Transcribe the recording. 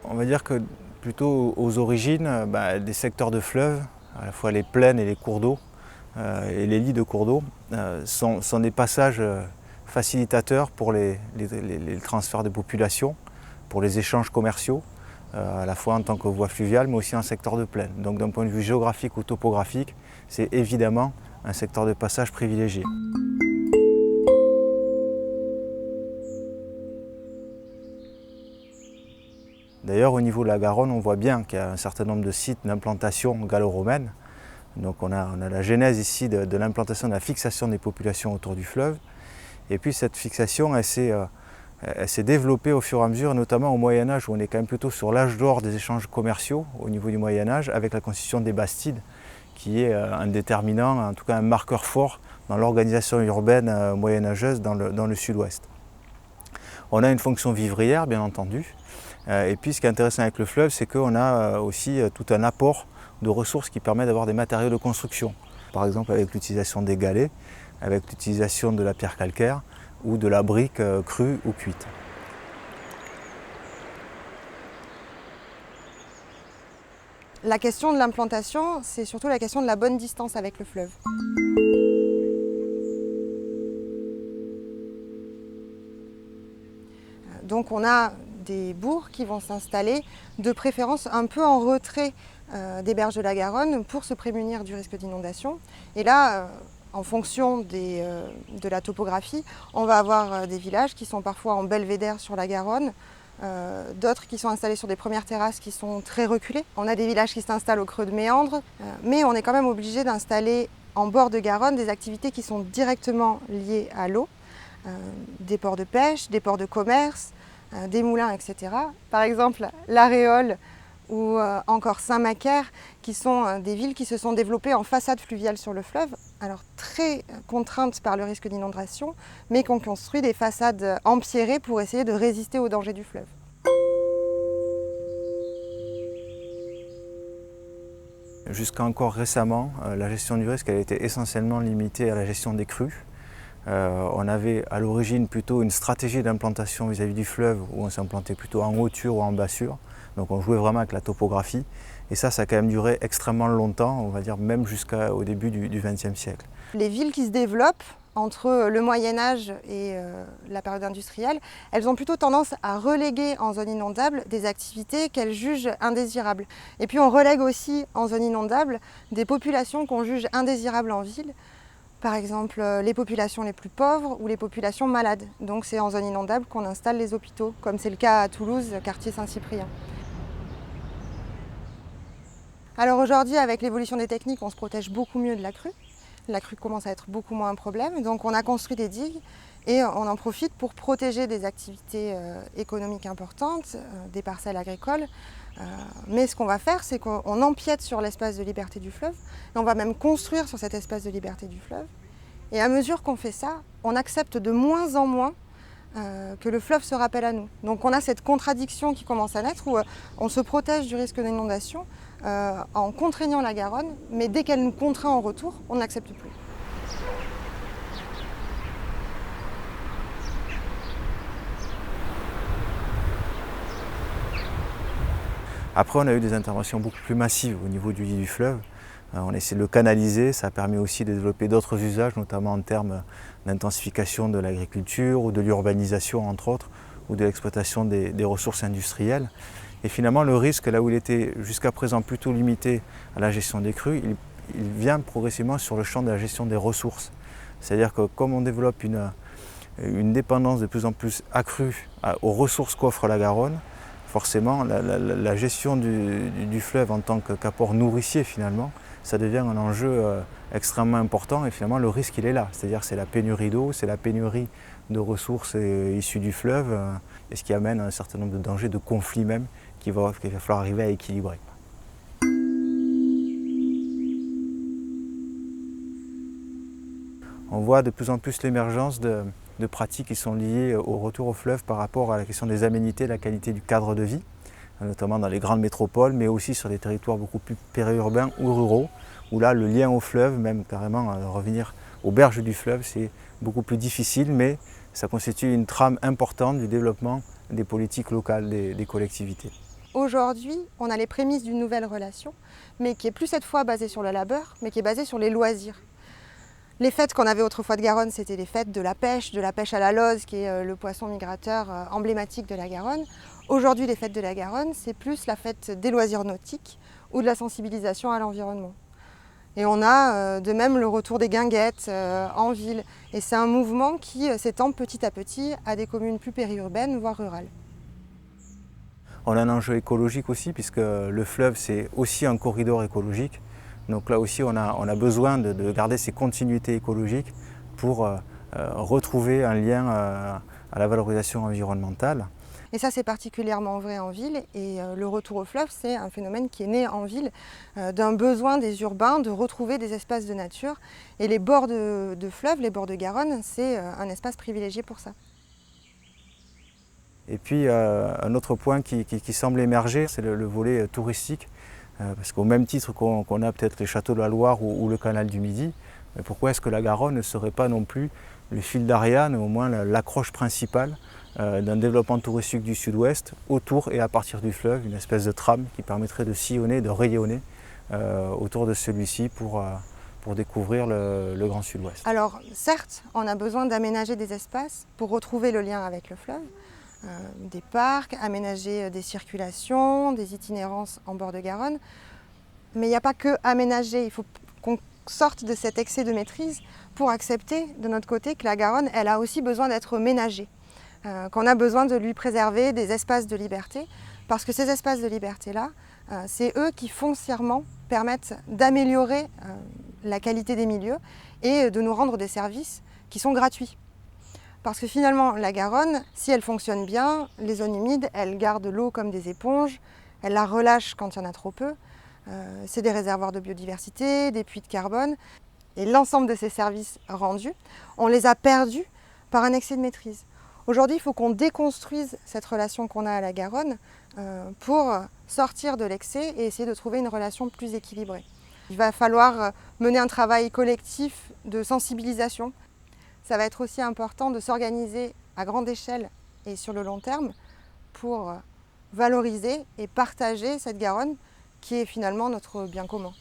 On va dire que plutôt aux origines, des secteurs de fleuves, à la fois les plaines et les cours d'eau, et les lits de cours d'eau, sont des passages facilitateurs pour les transferts de population, pour les échanges commerciaux, à la fois en tant que voie fluviale, mais aussi en secteur de plaine. Donc d'un point de vue géographique ou topographique, c'est évidemment un secteur de passage privilégié. D'ailleurs, au niveau de la Garonne, on voit bien qu'il y a un certain nombre de sites d'implantation gallo-romaine. Donc on a la genèse ici de l'implantation, de la fixation des populations autour du fleuve. Et puis cette fixation, elle s'est développée au fur et à mesure, notamment au Moyen-Âge, où on est quand même plutôt sur l'âge d'or des échanges commerciaux au niveau du Moyen-Âge, avec la constitution des bastides, qui est un déterminant, en tout cas un marqueur fort dans l'organisation urbaine moyenâgeuse dans le sud-ouest. On a une fonction vivrière, bien entendu. Et puis ce qui est intéressant avec le fleuve, c'est qu'on a aussi tout un apport de ressources qui permet d'avoir des matériaux de construction. Par exemple avec l'utilisation des galets, avec l'utilisation de la pierre calcaire ou de la brique crue ou cuite. La question de l'implantation, c'est surtout la question de la bonne distance avec le fleuve. Donc on a des bourgs qui vont s'installer, de préférence un peu en retrait des berges de la Garonne pour se prémunir du risque d'inondation. Et là, en fonction de la topographie, on va avoir des villages qui sont parfois en belvédère sur la Garonne, d'autres qui sont installés sur des premières terrasses qui sont très reculées. On a des villages qui s'installent au creux de méandres, mais on est quand même obligé d'installer en bord de Garonne des activités qui sont directement liées à l'eau, des ports de pêche, des ports de commerce, des moulins, etc. Par exemple, La Réole ou encore Saint-Macaire, qui sont des villes qui se sont développées en façade fluviale sur le fleuve, alors très contraintes par le risque d'inondation, mais qui ont construit des façades empierrées pour essayer de résister aux dangers du fleuve. Jusqu'à encore récemment, la gestion du risque elle était essentiellement limitée à la gestion des crues. On avait à l'origine plutôt une stratégie d'implantation vis-à-vis du fleuve où on s'implantait plutôt en hauture ou en bassure. Donc on jouait vraiment avec la topographie. Et ça a quand même duré extrêmement longtemps, on va dire même jusqu'au début du XXe siècle. Les villes qui se développent entre le Moyen-Âge et la période industrielle, elles ont plutôt tendance à reléguer en zone inondable des activités qu'elles jugent indésirables. Et puis on relègue aussi en zone inondable des populations qu'on juge indésirables en ville. Par exemple, les populations les plus pauvres ou les populations malades. Donc c'est en zone inondable qu'on installe les hôpitaux, comme c'est le cas à Toulouse, quartier Saint-Cyprien. Alors aujourd'hui, avec l'évolution des techniques, on se protège beaucoup mieux de la crue. La crue commence à être beaucoup moins un problème, donc on a construit des digues et on en profite pour protéger des activités économiques importantes, des parcelles agricoles. Mais ce qu'on va faire, c'est qu'on empiète sur l'espace de liberté du fleuve et on va même construire sur cet espace de liberté du fleuve. Et à mesure qu'on fait ça, on accepte de moins en moins que le fleuve se rappelle à nous. Donc on a cette contradiction qui commence à naître où on se protège du risque d'inondation en contraignant la Garonne, mais dès qu'elle nous contraint en retour, on n'accepte plus. Après, on a eu des interventions beaucoup plus massives au niveau du lit du fleuve. On a essayé de le canaliser, ça a permis aussi de développer d'autres usages, notamment en termes d'intensification de l'agriculture ou de l'urbanisation, entre autres, ou de l'exploitation des ressources industrielles. Et finalement, le risque, là où il était jusqu'à présent plutôt limité à la gestion des crues, il vient progressivement sur le champ de la gestion des ressources. C'est-à-dire que comme on développe une dépendance de plus en plus accrue aux ressources qu'offre la Garonne, forcément, la gestion du fleuve en tant qu'apport nourricier, finalement, ça devient un enjeu extrêmement important et finalement le risque il est là. C'est-à-dire c'est la pénurie d'eau, c'est la pénurie de ressources issues du fleuve et ce qui amène à un certain nombre de dangers, de conflits même qu'il va falloir arriver à équilibrer. On voit de plus en plus l'émergence de pratiques qui sont liées au retour au fleuve par rapport à la question des aménités, la qualité du cadre de vie, notamment dans les grandes métropoles, mais aussi sur des territoires beaucoup plus périurbains ou ruraux, où là le lien au fleuve, même carrément revenir aux berges du fleuve, c'est beaucoup plus difficile, mais ça constitue une trame importante du développement des politiques locales des collectivités. Aujourd'hui, on a les prémices d'une nouvelle relation, mais qui est plus cette fois basée sur le labeur, mais qui est basée sur les loisirs. Les fêtes qu'on avait autrefois de Garonne, c'était les fêtes de la pêche à la loze, qui est le poisson migrateur emblématique de la Garonne. Aujourd'hui, les fêtes de la Garonne, c'est plus la fête des loisirs nautiques ou de la sensibilisation à l'environnement. Et on a de même le retour des guinguettes en ville. Et c'est un mouvement qui s'étend petit à petit à des communes plus périurbaines, voire rurales. On a un enjeu écologique aussi, puisque le fleuve, c'est aussi un corridor écologique. Donc là aussi, on a besoin de garder ces continuités écologiques pour retrouver un lien à la valorisation environnementale. Et ça, c'est particulièrement vrai en ville. Et le retour au fleuve, c'est un phénomène qui est né en ville d'un besoin des urbains de retrouver des espaces de nature. Et les bords de fleuve, les bords de Garonne, c'est un espace privilégié pour ça. Et puis un autre point qui semble émerger, c'est le volet touristique. Parce qu'au même titre qu'on a peut-être les châteaux de la Loire ou le canal du Midi, pourquoi est-ce que la Garonne ne serait pas non plus le fil d'Ariane, au moins l'accroche principale d'un développement touristique du sud-ouest autour et à partir du fleuve, une espèce de trame qui permettrait de sillonner, de rayonner autour de celui-ci pour découvrir le Grand Sud-Ouest. Alors certes, on a besoin d'aménager des espaces pour retrouver le lien avec le fleuve, des parcs, aménager des circulations, des itinérances en bord de Garonne. Mais il n'y a pas que aménager, il faut qu'on sorte de cet excès de maîtrise pour accepter de notre côté que la Garonne, elle a aussi besoin d'être ménagée, qu'on a besoin de lui préserver des espaces de liberté, parce que ces espaces de liberté-là, c'est eux qui foncièrement permettent d'améliorer la qualité des milieux et de nous rendre des services qui sont gratuits. Parce que finalement, la Garonne, si elle fonctionne bien, les zones humides, elles gardent l'eau comme des éponges, elles la relâchent quand il y en a trop peu. C'est des réservoirs de biodiversité, des puits de carbone. Et l'ensemble de ces services rendus, on les a perdus par un excès de maîtrise. Aujourd'hui, il faut qu'on déconstruise cette relation qu'on a à la Garonne pour sortir de l'excès et essayer de trouver une relation plus équilibrée. Il va falloir mener un travail collectif de sensibilisation. Ça va être aussi important de s'organiser à grande échelle et sur le long terme pour valoriser et partager cette Garonne qui est finalement notre bien commun.